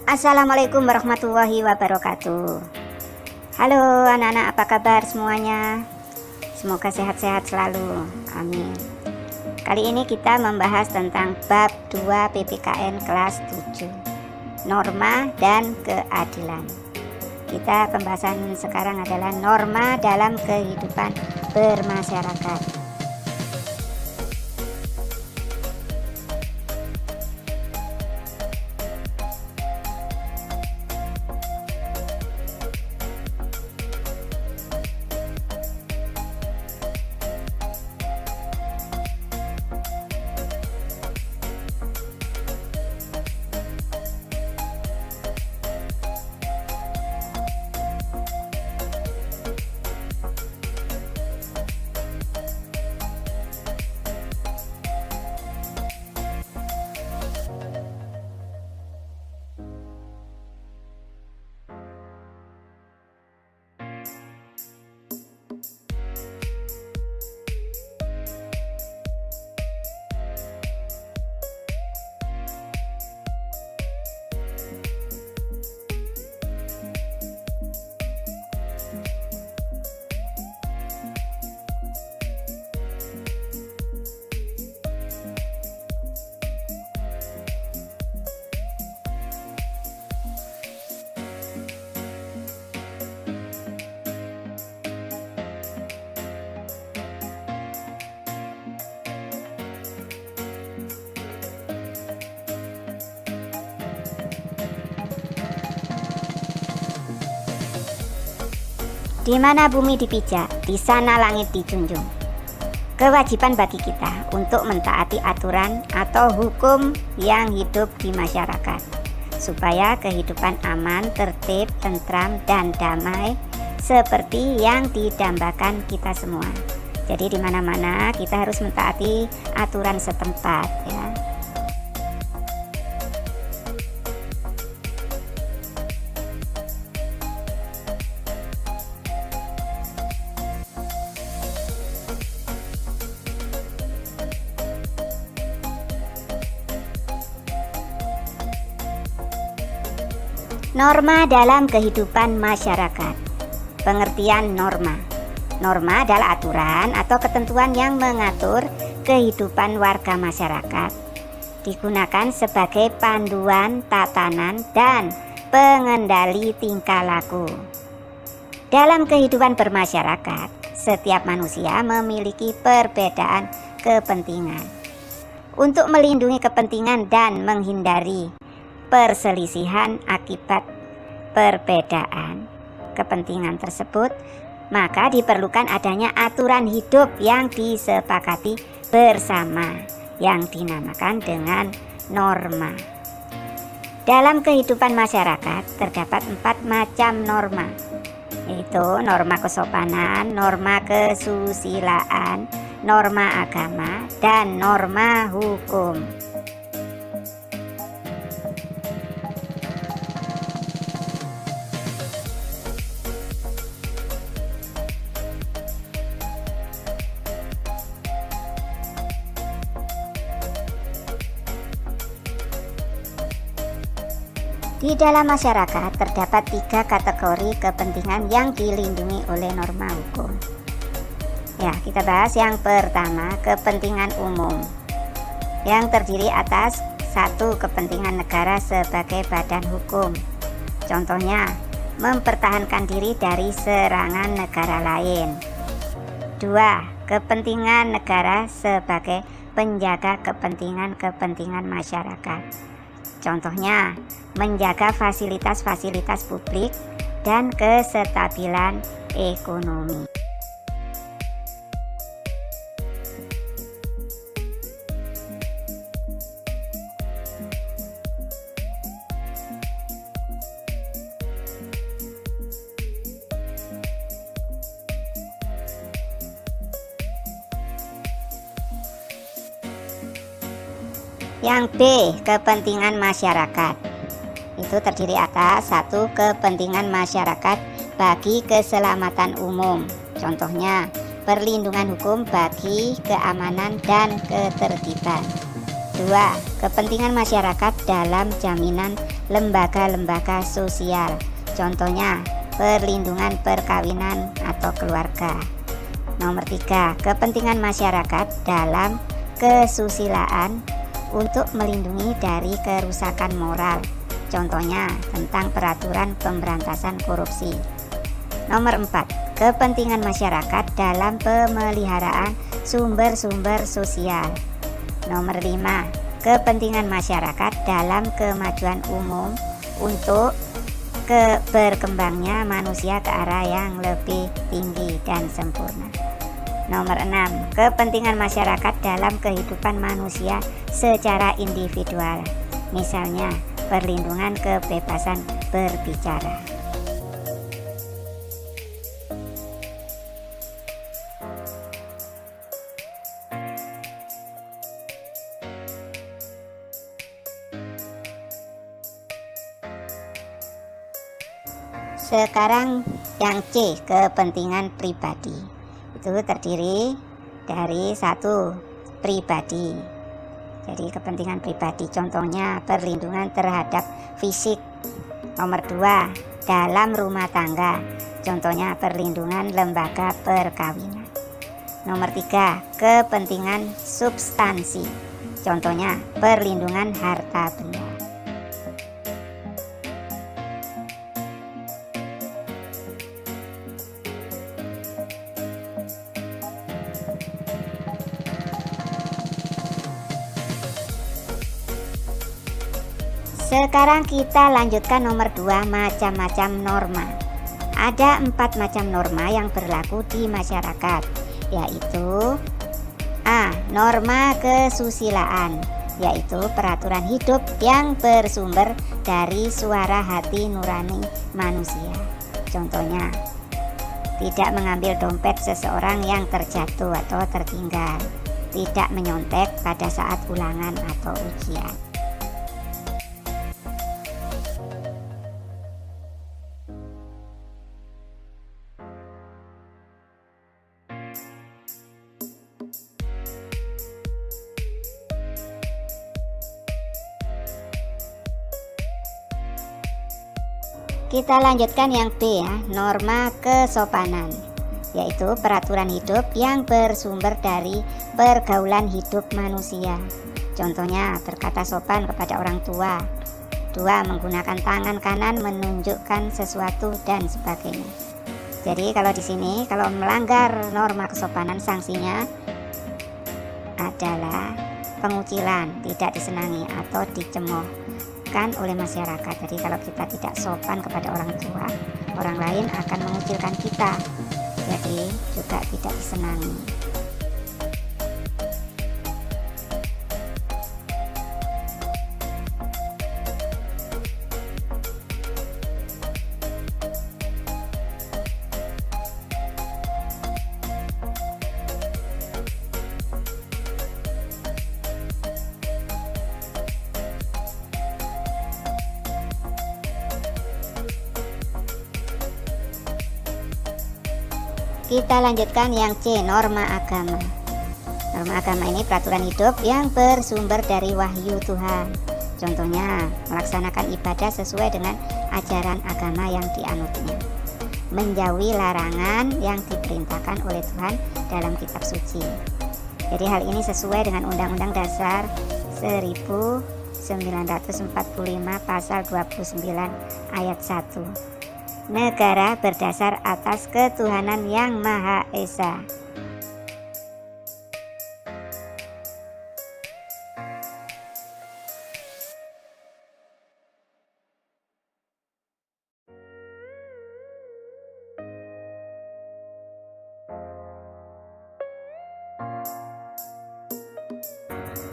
Assalamualaikum warahmatullahi wabarakatuh. Halo anak-anak, apa kabar semuanya? Semoga sehat-sehat selalu, amin. Kali ini kita membahas tentang bab 2 PPKN kelas 7, norma dan keadilan. Pembahasan sekarang adalah norma dalam kehidupan bermasyarakat. Di mana bumi dipijak, di sana langit dijunjung. Kewajiban bagi kita untuk mentaati aturan atau hukum yang hidup di masyarakat, supaya kehidupan aman, tertib, tentram, dan damai seperti yang didambakan kita semua. Jadi di mana-mana kita harus mentaati aturan setempat, ya. Norma dalam kehidupan masyarakat. Pengertian norma. Norma adalah aturan atau ketentuan yang mengatur kehidupan warga masyarakat. Digunakan sebagai panduan tatanan dan pengendali tingkah laku. Dalam kehidupan bermasyarakat, setiap manusia memiliki perbedaan kepentingan. Untuk melindungi kepentingan dan menghindari perselisihan akibat perbedaan kepentingan tersebut, maka diperlukan adanya aturan hidup yang disepakati bersama yang dinamakan dengan norma. Dalam kehidupan masyarakat terdapat 4 macam norma, yaitu norma kesopanan, norma kesusilaan, norma agama, dan norma hukum. Di dalam masyarakat terdapat 3 kategori kepentingan yang dilindungi oleh norma hukum. Ya, kita bahas yang pertama, kepentingan umum, yang terdiri atas 1. Kepentingan negara sebagai badan hukum. Contohnya, mempertahankan diri dari serangan negara lain. 2. Kepentingan negara sebagai penjaga kepentingan masyarakat. Contohnya, menjaga fasilitas-fasilitas publik dan kestabilan ekonomi. Yang B, kepentingan masyarakat. Itu terdiri atas 1. Kepentingan masyarakat bagi keselamatan umum. Contohnya, perlindungan hukum bagi keamanan dan ketertiban. 2. Kedua, kepentingan masyarakat dalam jaminan lembaga-lembaga sosial. Contohnya, perlindungan perkawinan atau keluarga. Nomor 3, kepentingan masyarakat dalam kesusilaan untuk melindungi dari kerusakan moral. Contohnya, tentang peraturan pemberantasan korupsi. Nomor 4, kepentingan masyarakat dalam pemeliharaan sumber-sumber sosial. Nomor 5, kepentingan masyarakat dalam kemajuan umum untuk berkembangnya manusia ke arah yang lebih tinggi dan sempurna. Nomor 6, kepentingan masyarakat dalam kehidupan manusia secara individual. Misalnya, perlindungan kebebasan berbicara. Sekarang yang C, kepentingan pribadi. Itu terdiri dari 1, pribadi. Jadi kepentingan pribadi contohnya perlindungan terhadap fisik. Nomor 2, dalam rumah tangga. Contohnya perlindungan lembaga perkawinan. Nomor 3, kepentingan substansi. Contohnya perlindungan harta benda. Sekarang kita lanjutkan nomor 2, macam-macam norma. Ada 4 macam norma yang berlaku di masyarakat, yaitu A. Norma kesusilaan, yaitu peraturan hidup yang bersumber dari suara hati nurani manusia. Contohnya, tidak mengambil dompet seseorang yang terjatuh atau tertinggal, tidak menyontek pada saat ulangan atau ujian. Kita lanjutkan yang B ya, norma kesopanan, yaitu peraturan hidup yang bersumber dari pergaulan hidup manusia. Contohnya berkata sopan kepada orang tua. 2. Menggunakan tangan kanan menunjukkan sesuatu dan sebagainya. Jadi kalau di sini kalau melanggar norma kesopanan sanksinya adalah pengucilan, tidak disenangi atau dicemooh oleh masyarakat. Jadi kalau kita tidak sopan kepada orang tua, orang lain akan mengucilkan kita, jadi juga tidak disenangi. Kita lanjutkan yang C, norma agama. Norma agama ini peraturan hidup yang bersumber dari wahyu Tuhan. Contohnya, melaksanakan ibadah sesuai dengan ajaran agama yang dianutnya. Menjauhi larangan yang diperintahkan oleh Tuhan dalam kitab suci. Jadi hal ini sesuai dengan Undang-Undang Dasar 1945 pasal 29 ayat 1. Negara berdasar atas ketuhanan yang Maha Esa.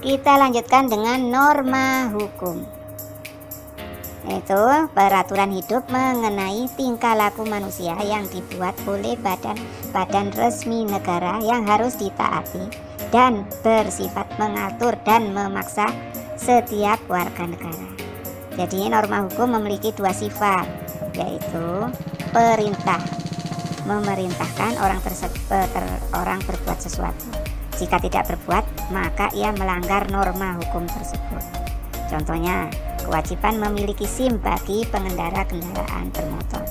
Kita lanjutkan dengan norma hukum, yaitu peraturan hidup mengenai tingkah laku manusia yang dibuat oleh badan resmi negara yang harus ditaati dan bersifat mengatur dan memaksa setiap warga negara. Jadi norma hukum memiliki 2 sifat, yaitu perintah, memerintahkan orang berbuat sesuatu, Jika tidak berbuat, maka ia melanggar norma hukum tersebut. Contohnya, kewajiban memiliki SIM bagi pengendara kendaraan bermotor,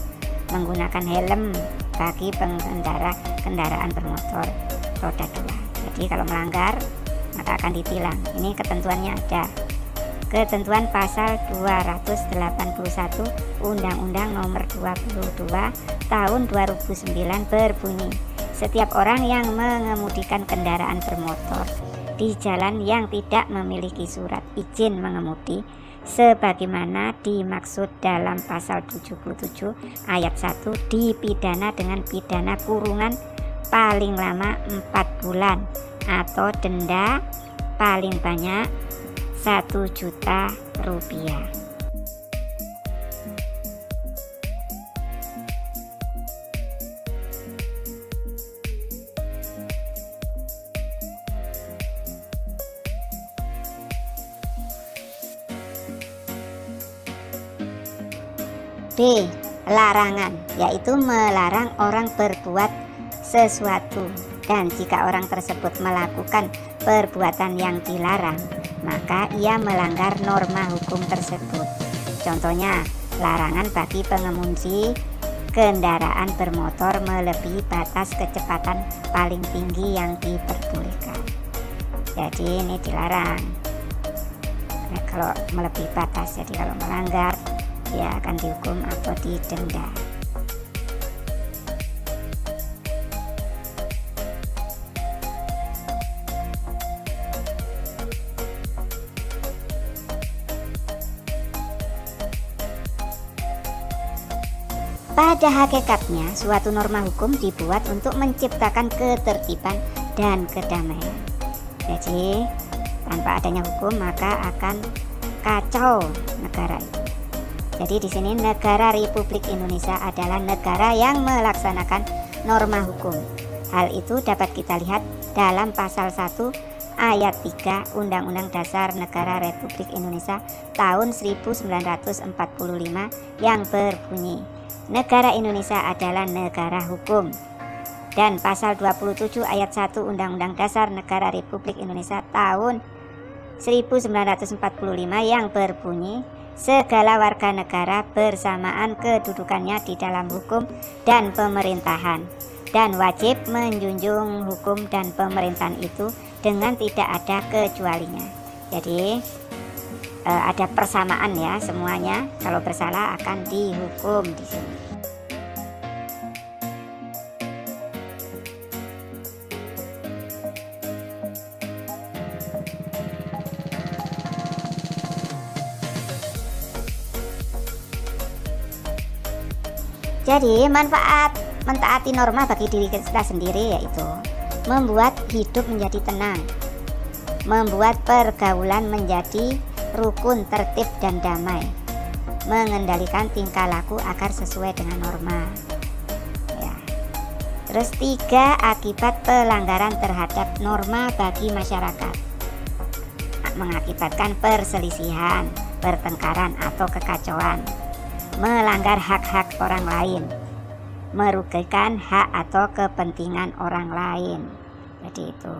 menggunakan helm bagi pengendara kendaraan bermotor roda 2. Jadi kalau melanggar maka akan ditilang. Ini ketentuannya ada. Ketentuan pasal 281 Undang-Undang Nomor 22 Tahun 2009 berbunyi, setiap orang yang mengemudikan kendaraan bermotor di jalan yang tidak memiliki surat izin mengemudi sebagaimana dimaksud dalam pasal 77 ayat 1 dipidana dengan pidana kurungan paling lama 4 bulan atau denda paling banyak 1 juta rupiah. B. Larangan, yaitu melarang orang berbuat sesuatu, dan jika orang tersebut melakukan perbuatan yang dilarang, maka ia melanggar norma hukum tersebut. Contohnya, larangan bagi pengemudi kendaraan bermotor melebihi batas kecepatan paling tinggi yang diperbolehkan. Jadi ini dilarang kalau melebihi batas. Jadi kalau melanggar, dia akan dihukum atau didenda. Pada hakikatnya, suatu norma hukum dibuat untuk menciptakan ketertiban dan kedamaian. Jadi, tanpa adanya hukum maka akan kacau negara itu. Jadi di sini negara Republik Indonesia adalah negara yang melaksanakan norma hukum. Hal itu dapat kita lihat dalam pasal 1 ayat 3 Undang-Undang Dasar Negara Republik Indonesia tahun 1945 yang berbunyi, negara Indonesia adalah negara hukum. Dan pasal 27 ayat 1 Undang-Undang Dasar Negara Republik Indonesia tahun 1945 yang berbunyi, segala warga negara bersamaan kedudukannya di dalam hukum dan pemerintahan, dan wajib menjunjung hukum dan pemerintahan itu dengan tidak ada kecualinya. Jadi ada persamaan ya, semuanya kalau bersalah akan dihukum di sini. Jadi manfaat mentaati norma bagi diri kita sendiri yaitu membuat hidup menjadi tenang, membuat pergaulan menjadi rukun, tertib dan damai, mengendalikan tingkah laku agar sesuai dengan norma. Ya. Terus 3, akibat pelanggaran terhadap norma bagi masyarakat, mengakibatkan perselisihan, pertengkaran atau kekacauan, melanggar hak-hak orang lain, merugikan hak atau kepentingan orang lain. Jadi itu.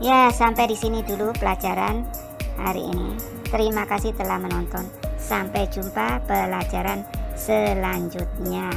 Ya, sampai di sini dulu pelajaran hari ini. Terima kasih telah menonton. Sampai jumpa pelajaran selanjutnya.